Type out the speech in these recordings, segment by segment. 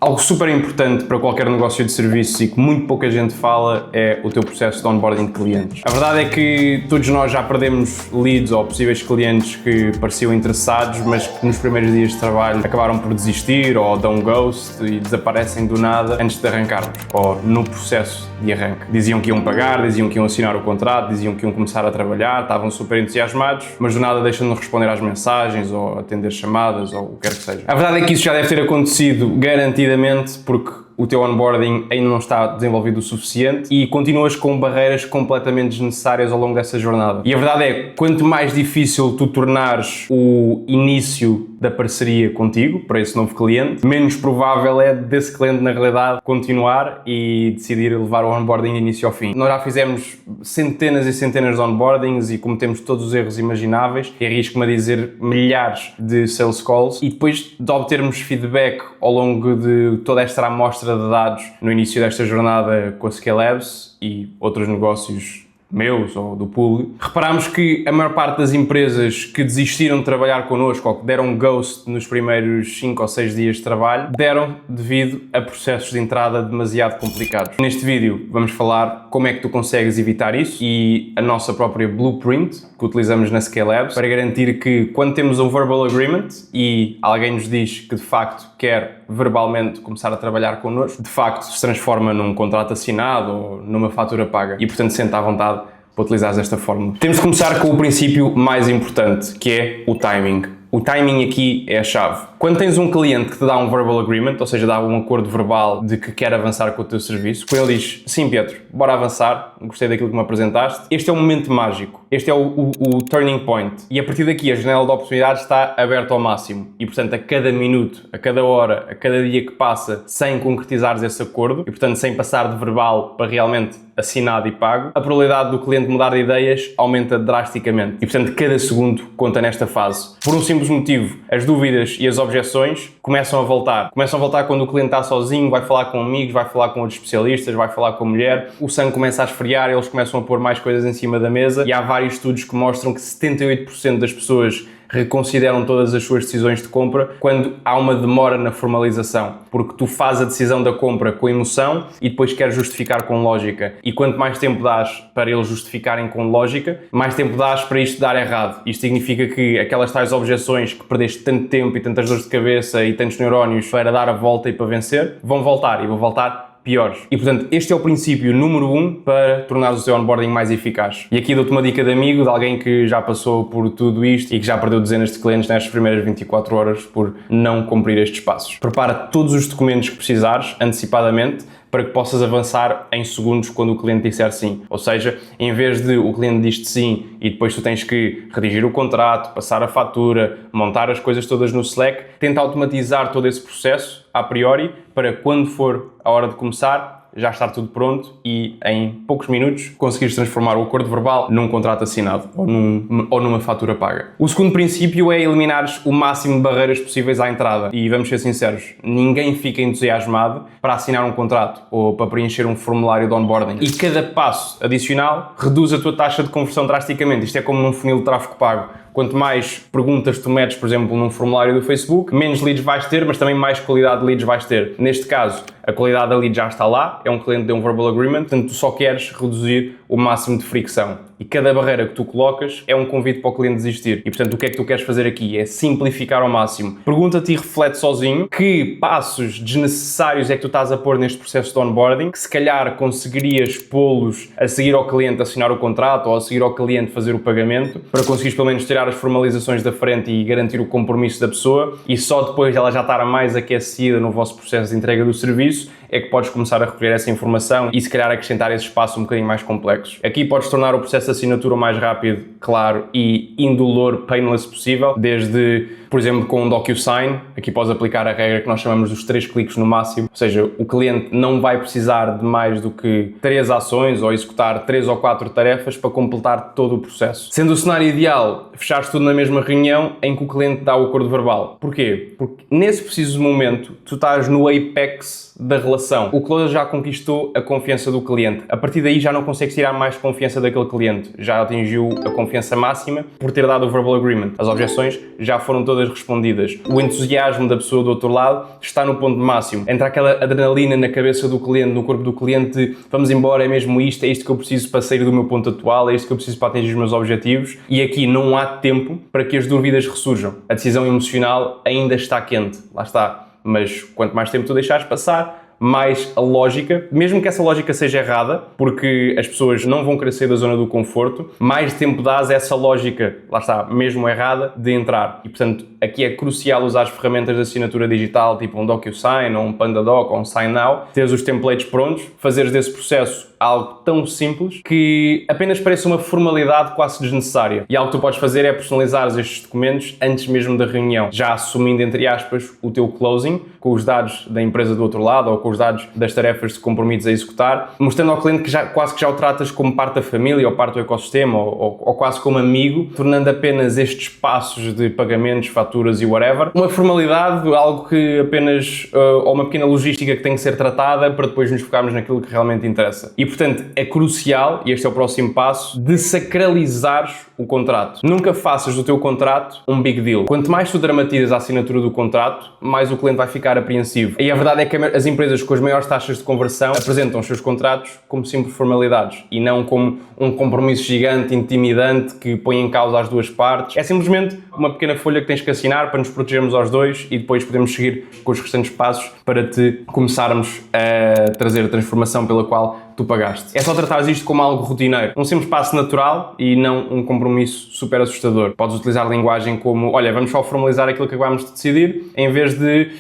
Algo super importante para qualquer negócio de serviços e que muito pouca gente fala é o teu processo de onboarding de clientes. A verdade é que todos nós já perdemos leads ou possíveis clientes que pareciam interessados, mas que nos primeiros dias de trabalho acabaram por desistir ou dão um ghost e desaparecem do nada antes de arrancarmos ou no processo de arranque. Diziam que iam pagar, diziam que iam assinar o contrato, diziam que iam começar a trabalhar, estavam super entusiasmados, mas do nada deixam de responder às mensagens ou atender chamadas ou o que quer que seja. A verdade é que isso já deve ter acontecido garantidamente porque o teu onboarding ainda não está desenvolvido o suficiente e continuas com barreiras completamente desnecessárias ao longo dessa jornada. E a verdade é, quanto mais difícil tu tornares o início da parceria contigo, para esse novo cliente, menos provável é desse cliente, na realidade, continuar e decidir levar o onboarding de início ao fim. Nós já fizemos centenas e centenas de onboardings e cometemos todos os erros imagináveis, e arrisco-me a dizer milhares de sales calls, e depois de obtermos feedback ao longo de toda esta amostra de dados no início desta jornada com a Scale Labs e outros negócios meus ou do pool, reparámos que a maior parte das empresas que desistiram de trabalhar connosco ou que deram ghost nos primeiros 5 ou 6 dias de trabalho, deram devido a processos de entrada demasiado complicados. Neste vídeo vamos falar como é que tu consegues evitar isso e a nossa própria blueprint que utilizamos na Scale Labs para garantir que quando temos um verbal agreement e alguém nos diz que de facto quer verbalmente começar a trabalhar connosco, de facto se transforma num contrato assinado ou numa fatura paga e portanto sente à vontade para utilizar esta fórmula. Temos de começar com o princípio mais importante, que é o timing. O timing aqui é a chave. Quando tens um cliente que te dá um verbal agreement, ou seja, dá um acordo verbal de que quer avançar com o teu serviço, quando ele diz, sim Pedro, bora avançar, gostei daquilo que me apresentaste, este é o momento mágico, este é o turning point. E a partir daqui a janela de oportunidades está aberta ao máximo. E portanto a cada minuto, a cada hora, a cada dia que passa sem concretizares esse acordo, e portanto sem passar de verbal para realmente assinado e pago, a probabilidade do cliente mudar de ideias aumenta drasticamente. E portanto cada segundo conta nesta fase. Por um simples motivo, as dúvidas e as objeções começam a voltar. Começam a voltar quando o cliente está sozinho, vai falar com amigos, vai falar com outros especialistas, vai falar com a mulher, o sangue começa a esfriar, eles começam a pôr mais coisas em cima da mesa e há vários estudos que mostram que 78% das pessoas reconsideram todas as suas decisões de compra quando há uma demora na formalização, porque tu fazes a decisão da compra com emoção e depois queres justificar com lógica. E quanto mais tempo dás para eles justificarem com lógica, mais tempo dás para isto dar errado. Isto significa que aquelas tais objeções que perdeste tanto tempo e tantas dores de cabeça e tantos neurónios para dar a volta e para vencer, vão voltar e vão voltar piores. E portanto, este é o princípio número 1 para tornar o seu onboarding mais eficaz. E aqui dou-te uma dica de amigo, de alguém que já passou por tudo isto e que já perdeu dezenas de clientes nestas primeiras 24 horas por não cumprir estes passos. Prepara todos os documentos que precisares antecipadamente para que possas avançar em segundos quando o cliente disser sim. Ou seja, em vez de o cliente diz-te sim e depois tu tens que redigir o contrato, passar a fatura, montar as coisas todas no Slack, tenta automatizar todo esse processo a priori para quando for a hora de começar, já estar tudo pronto e em poucos minutos conseguires transformar o acordo verbal num contrato assinado ou numa fatura paga. O segundo princípio é eliminares o máximo de barreiras possíveis à entrada. E vamos ser sinceros, ninguém fica entusiasmado para assinar um contrato ou para preencher um formulário de onboarding. E cada passo adicional reduz a tua taxa de conversão drasticamente. Isto é como num funil de tráfego pago. Quanto mais perguntas tu metes, por exemplo, num formulário do Facebook, menos leads vais ter, mas também mais qualidade de leads vais ter. Neste caso, a qualidade da lead já está lá, é um cliente de um verbal agreement, portanto tu só queres reduzir o máximo de fricção. E cada barreira que tu colocas é um convite para o cliente desistir. E portanto o que é que tu queres fazer aqui? É simplificar ao máximo. Pergunta-te e reflete sozinho que passos desnecessários é que tu estás a pôr neste processo de onboarding, que se calhar conseguirias pô-los a seguir ao cliente assinar o contrato ou a seguir ao cliente fazer o pagamento, para conseguires pelo menos tirar as formalizações da frente e garantir o compromisso da pessoa, e só depois dela já estar mais aquecida no vosso processo de entrega do serviço é que podes começar a recolher essa informação e se calhar acrescentar esse espaço um bocadinho mais complexo. Aqui podes tornar o processo de assinatura o mais rápido, claro e indolor, painless possível, desde, por exemplo, com um DocuSign. Aqui podes aplicar a regra que nós chamamos dos 3 cliques no máximo, ou seja, o cliente não vai precisar de mais do que 3 ações ou executar 3 ou 4 tarefas para completar todo o processo. Sendo o cenário ideal, fechares tudo na mesma reunião em que o cliente dá o acordo verbal. Porquê? Porque nesse preciso momento tu estás no apex da relação. O closer já conquistou a confiança do cliente. A partir daí já não consegues tirar mais confiança daquele cliente. Já atingiu a confiança confiança máxima por ter dado o verbal agreement. As objeções já foram todas respondidas. O entusiasmo da pessoa do outro lado está no ponto máximo. Entra aquela adrenalina na cabeça do cliente, no corpo do cliente, vamos embora, é mesmo isto, é isto que eu preciso para sair do meu ponto atual, é isto que eu preciso para atingir os meus objetivos, e aqui não há tempo para que as dúvidas ressurjam. A decisão emocional ainda está quente, lá está, mas quanto mais tempo tu deixares passar, mais a lógica, mesmo que essa lógica seja errada, porque as pessoas não vão querer sair da zona do conforto, mais tempo dás a essa lógica, lá está, mesmo errada, de entrar. E, portanto, aqui é crucial usar as ferramentas de assinatura digital, tipo um DocuSign, ou um PandaDoc, ou um SignNow, teres os templates prontos, fazeres desse processo algo tão simples que apenas parece uma formalidade quase desnecessária. E algo que tu podes fazer é personalizar estes documentos antes mesmo da reunião, já assumindo, entre aspas, o teu closing, com os dados da empresa do outro lado, ou com os dados das tarefas que comprometes a executar, mostrando ao cliente que quase que já o tratas como parte da família, ou parte do ecossistema, ou quase como amigo, tornando apenas estes passos de pagamentos, faturas e whatever, uma formalidade, algo que apenas, ou uma pequena logística que tem que ser tratada para depois nos focarmos naquilo que realmente interessa. E, portanto, é crucial, e este é o próximo passo, de sacralizares o contrato. Nunca faças do teu contrato um big deal. Quanto mais tu dramatizas a assinatura do contrato, mais o cliente vai ficar apreensivo. E a verdade é que as empresas com as maiores taxas de conversão apresentam os seus contratos como simples formalidades e não como um compromisso gigante, intimidante, que põe em causa as duas partes. É simplesmente uma pequena folha que tens que assinar para nos protegermos aos dois e depois podemos seguir com os restantes passos para te começarmos a trazer a transformação pela qual tu pagaste. É só tratares isto como algo rotineiro, um simples passo natural e não um compromisso super assustador. Podes utilizar linguagem como, olha, vamos só formalizar aquilo que acabámos de decidir, em vez de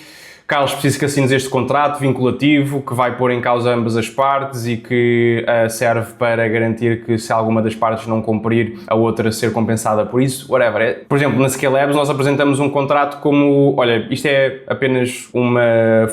Carlos, preciso que assines este contrato vinculativo que vai pôr em causa ambas as partes e que serve para garantir que se alguma das partes não cumprir, a outra ser compensada por isso, whatever. Por exemplo, na Scale Labs nós apresentamos um contrato como, olha, isto é apenas uma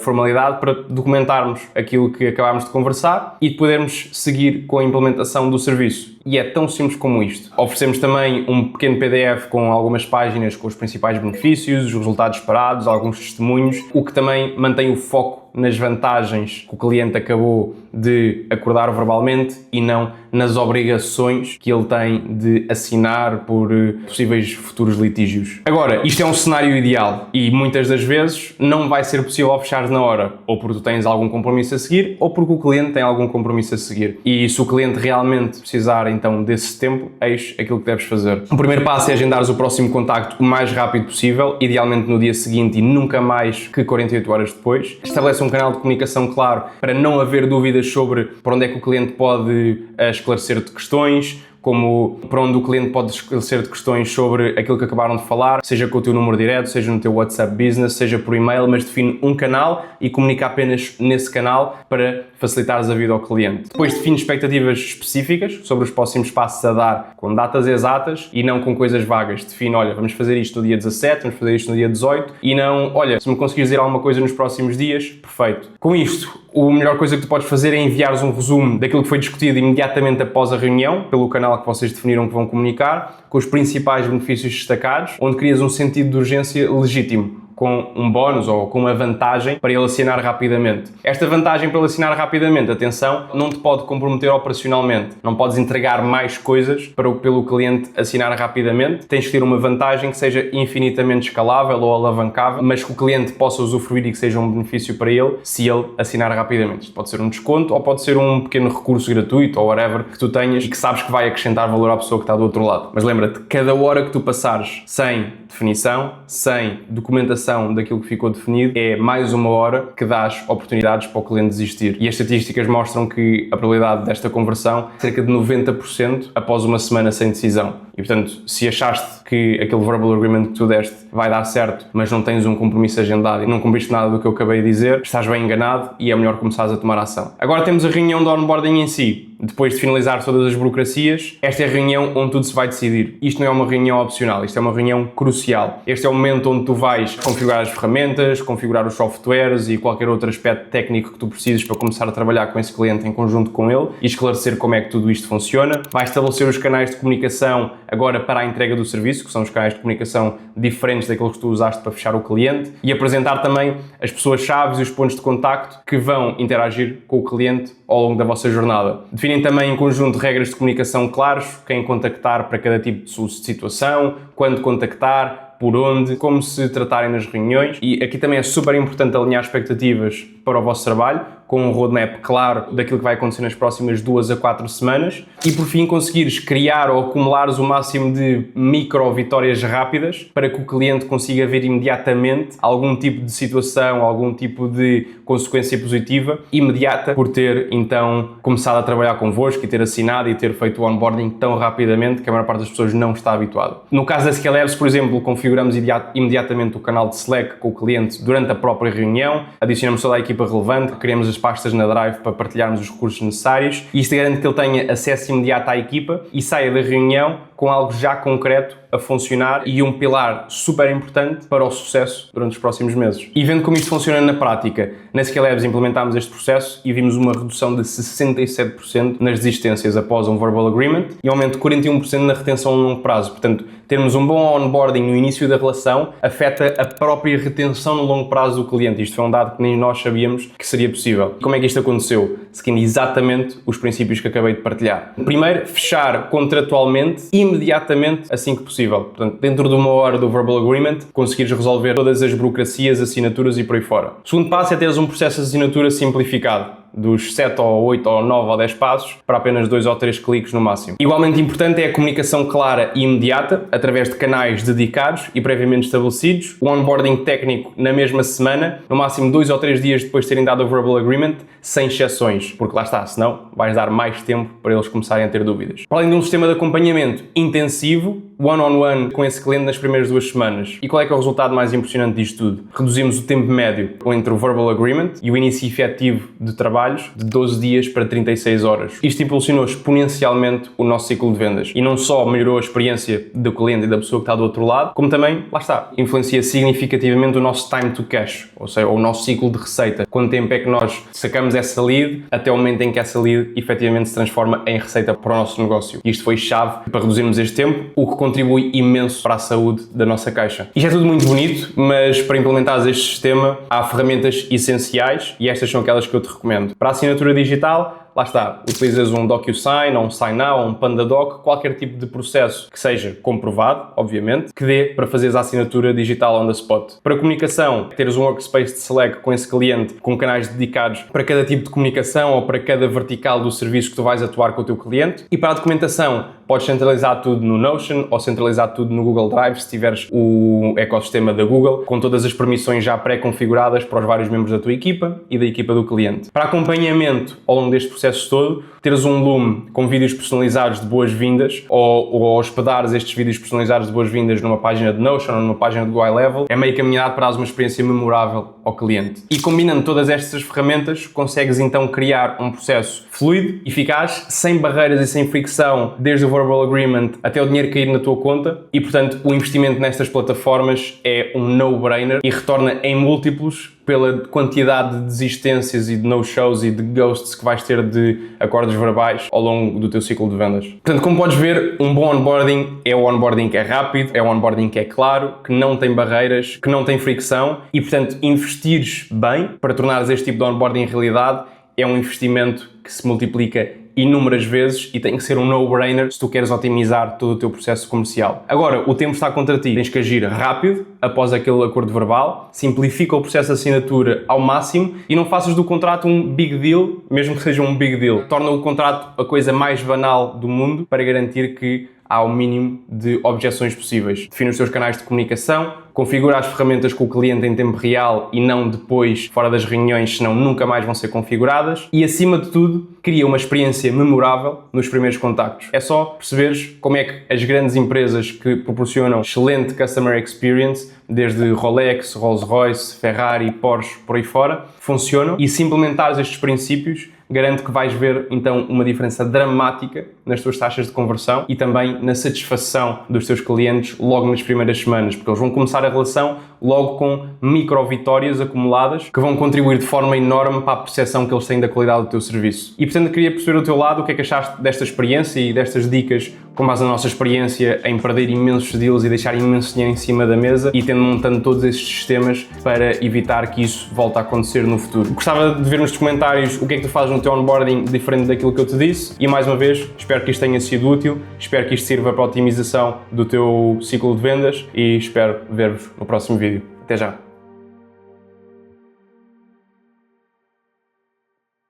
formalidade para documentarmos aquilo que acabámos de conversar e podermos seguir com a implementação do serviço. E é tão simples como isto. Oferecemos também um pequeno PDF com algumas páginas com os principais benefícios, os resultados esperados, alguns testemunhos, o que também mantém o foco nas vantagens que o cliente acabou de acordar verbalmente e não nas obrigações que ele tem de assinar por possíveis futuros litígios. Agora, isto é um cenário ideal e muitas das vezes não vai ser possível fechar na hora, ou porque tu tens algum compromisso a seguir, ou porque o cliente tem algum compromisso a seguir. E se o cliente realmente precisar então desse tempo, eis aquilo que deves fazer. O primeiro passo é agendares o próximo contacto o mais rápido possível, idealmente no dia seguinte e nunca mais que 48 horas depois. Estabelece um canal de comunicação claro para não haver dúvidas sobre para onde é que o cliente pode esclarecer-te questões, como para onde o cliente pode esclarecer-te questões sobre aquilo que acabaram de falar, seja com o teu número direto, seja no teu WhatsApp Business, seja por e-mail, mas define um canal e comunica apenas nesse canal para facilitares a vida ao cliente. Depois define expectativas específicas sobre os próximos passos a dar, com datas exatas e não com coisas vagas. Define, olha, vamos fazer isto no dia 17, vamos fazer isto no dia 18 e não, olha, se me conseguires dizer alguma coisa nos próximos dias, perfeito. Com isto, a melhor coisa que tu podes fazer é enviares um resumo daquilo que foi discutido imediatamente após a reunião, pelo canal que vocês definiram que vão comunicar, com os principais benefícios destacados, onde crias um sentido de urgência legítimo, com um bónus ou com uma vantagem para ele assinar rapidamente. Esta vantagem para ele assinar rapidamente, atenção, não te pode comprometer operacionalmente. Não podes entregar mais coisas pelo cliente assinar rapidamente. Tens que ter uma vantagem que seja infinitamente escalável ou alavancável, mas que o cliente possa usufruir e que seja um benefício para ele se ele assinar rapidamente. Isto pode ser um desconto ou pode ser um pequeno recurso gratuito ou whatever que tu tenhas e que sabes que vai acrescentar valor à pessoa que está do outro lado. Mas lembra-te, cada hora que tu passares sem definição, sem documentação daquilo que ficou definido, é mais uma hora que dás oportunidades para o cliente desistir. E as estatísticas mostram que a probabilidade desta conversão é cerca de 90% após uma semana sem decisão. E, portanto, se achaste que aquele verbal agreement que tu deste vai dar certo, mas não tens um compromisso agendado e não cumpriste nada do que eu acabei de dizer, estás bem enganado e é melhor começares a tomar ação. Agora temos a reunião de onboarding em si. Depois de finalizar todas as burocracias, esta é a reunião onde tudo se vai decidir. Isto não é uma reunião opcional, isto é uma reunião crucial. Este é o momento onde tu vais configurar as ferramentas, configurar os softwares e qualquer outro aspecto técnico que tu precises para começar a trabalhar com esse cliente em conjunto com ele e esclarecer como é que tudo isto funciona. Vai estabelecer os canais de comunicação agora para a entrega do serviço, que são os canais de comunicação diferentes daqueles que tu usaste para fechar o cliente, e apresentar também as pessoas-chave e os pontos de contacto que vão interagir com o cliente ao longo da vossa jornada. Definem também em conjunto regras de comunicação claros, quem contactar para cada tipo de situação, quando contactar, por onde, como se tratarem nas reuniões, e aqui também é super importante alinhar expectativas para o vosso trabalho, com um roadmap claro daquilo que vai acontecer nas próximas 2 a 4 semanas e por fim conseguires criar ou acumulares o máximo de micro vitórias rápidas para que o cliente consiga ver imediatamente algum tipo de situação, algum tipo de consequência positiva imediata por ter então começado a trabalhar convosco e ter assinado e ter feito o onboarding tão rapidamente que a maior parte das pessoas não está habituada. No caso da ScaleLabs, por exemplo, configuramos imediatamente o canal de Slack com o cliente durante a própria reunião, adicionamos toda a equipa relevante, criamos as pastas na Drive para partilharmos os recursos necessários e isto garante que ele tenha acesso imediato à equipa e saia da reunião com algo já concreto a funcionar e um pilar super importante para o sucesso durante os próximos meses. E vendo como isto funciona na prática, na ScaleLabs implementámos este processo e vimos uma redução de 67% nas desistências após um verbal agreement e um aumento de 41% na retenção a longo prazo. Portanto, termos um bom onboarding no início da relação afeta a própria retenção no longo prazo do cliente. Isto foi um dado que nem nós sabíamos que seria possível. Como é que isto aconteceu? Seguindo exatamente os princípios que acabei de partilhar. Primeiro, fechar contratualmente imediatamente assim que possível. Portanto, dentro de 1 hora do verbal agreement, conseguires resolver todas as burocracias, assinaturas e por aí fora. O segundo passo é teres um processo de assinatura simplificado, dos 7 ou 8 ou 9 ou 10 passos para apenas 2 ou 3 cliques no máximo. Igualmente importante é a comunicação clara e imediata, através de canais dedicados e previamente estabelecidos, o onboarding técnico na mesma semana, no máximo 2 ou 3 dias depois de terem dado o verbal agreement, sem exceções, porque lá está, senão vais dar mais tempo para eles começarem a ter dúvidas. Para além de um sistema de acompanhamento intensivo, one-on-one com esse cliente nas primeiras 2 semanas. E qual é que é o resultado mais impressionante disto tudo? Reduzimos o tempo médio entre o verbal agreement e o início efetivo de trabalhos de 12 dias para 36 horas. Isto impulsionou exponencialmente o nosso ciclo de vendas e não só melhorou a experiência do cliente e da pessoa que está do outro lado, como também, lá está, influencia significativamente o nosso time to cash, ou seja, o nosso ciclo de receita. Quanto tempo é que nós sacamos essa lead até o momento em que essa lead efetivamente se transforma em receita para o nosso negócio. Isto foi chave para reduzirmos este tempo, o que contribui imenso para a saúde da nossa caixa. Isto é tudo muito bonito, mas para implementares este sistema há ferramentas essenciais e estas são aquelas que eu te recomendo. Para a assinatura digital, lá está, utilizas um DocuSign, ou um SignNow, ou um PandaDoc, qualquer tipo de processo que seja comprovado, obviamente, que dê para fazeres a assinatura digital on the spot. Para comunicação, teres um workspace de Slack com esse cliente, com canais dedicados para cada tipo de comunicação ou para cada vertical do serviço que tu vais atuar com o teu cliente. E para a documentação, podes centralizar tudo no Notion ou centralizar tudo no Google Drive, se tiveres o ecossistema da Google, com todas as permissões já pré-configuradas para os vários membros da tua equipa e da equipa do cliente. Para acompanhamento ao longo deste processo todo, teres um Loom com vídeos personalizados de boas-vindas ou hospedares estes vídeos personalizados de boas-vindas numa página de Notion ou numa página do Go High Level, é meio caminhado para dar uma experiência memorável ao cliente. E combinando todas estas ferramentas, consegues então criar um processo fluido, eficaz, sem barreiras e sem fricção, desde o verbal agreement até o dinheiro cair na tua conta e, portanto, o investimento nestas plataformas é um no-brainer e retorna em múltiplos pela quantidade de desistências e de no-shows e de ghosts que vais ter de acordos verbais ao longo do teu ciclo de vendas. Portanto, como podes ver, um bom onboarding é o onboarding que é rápido, é o onboarding que é claro, que não tem barreiras, que não tem fricção e, portanto, investires bem para tornares este tipo de onboarding realidade é um investimento que se multiplica inúmeras vezes e tem que ser um no-brainer se tu queres otimizar todo o teu processo comercial. Agora, o tempo está contra ti. Tens que agir rápido após aquele acordo verbal, simplifica o processo de assinatura ao máximo e não faças do contrato um big deal, mesmo que seja um big deal. Torna o contrato a coisa mais banal do mundo para garantir que há o mínimo de objeções possíveis. Define os teus canais de comunicação, configura as ferramentas com o cliente em tempo real e não depois, fora das reuniões, senão nunca mais vão ser configuradas. E, acima de tudo, cria uma experiência memorável nos primeiros contactos. É só perceberes como é que as grandes empresas que proporcionam excelente customer experience, desde Rolex, Rolls-Royce, Ferrari, Porsche, por aí fora, funcionam e se implementares estes princípios, garanto que vais ver então uma diferença dramática nas tuas taxas de conversão e também na satisfação dos teus clientes logo nas primeiras semanas, porque eles vão começar a relação logo com micro vitórias acumuladas que vão contribuir de forma enorme para a percepção que eles têm da qualidade do teu serviço. E portanto queria perceber do teu lado o que é que achaste desta experiência e destas dicas com base na nossa experiência em perder imensos deals e deixar imenso dinheiro em cima da mesa e montando todos estes sistemas para evitar que isso volte a acontecer no futuro. Gostava de ver nos comentários o que é que tu fazes no teu onboarding diferente daquilo que eu te disse e, mais uma vez, espero que isto tenha sido útil, espero que isto sirva para a otimização do teu ciclo de vendas e espero ver-vos no próximo vídeo. Até já!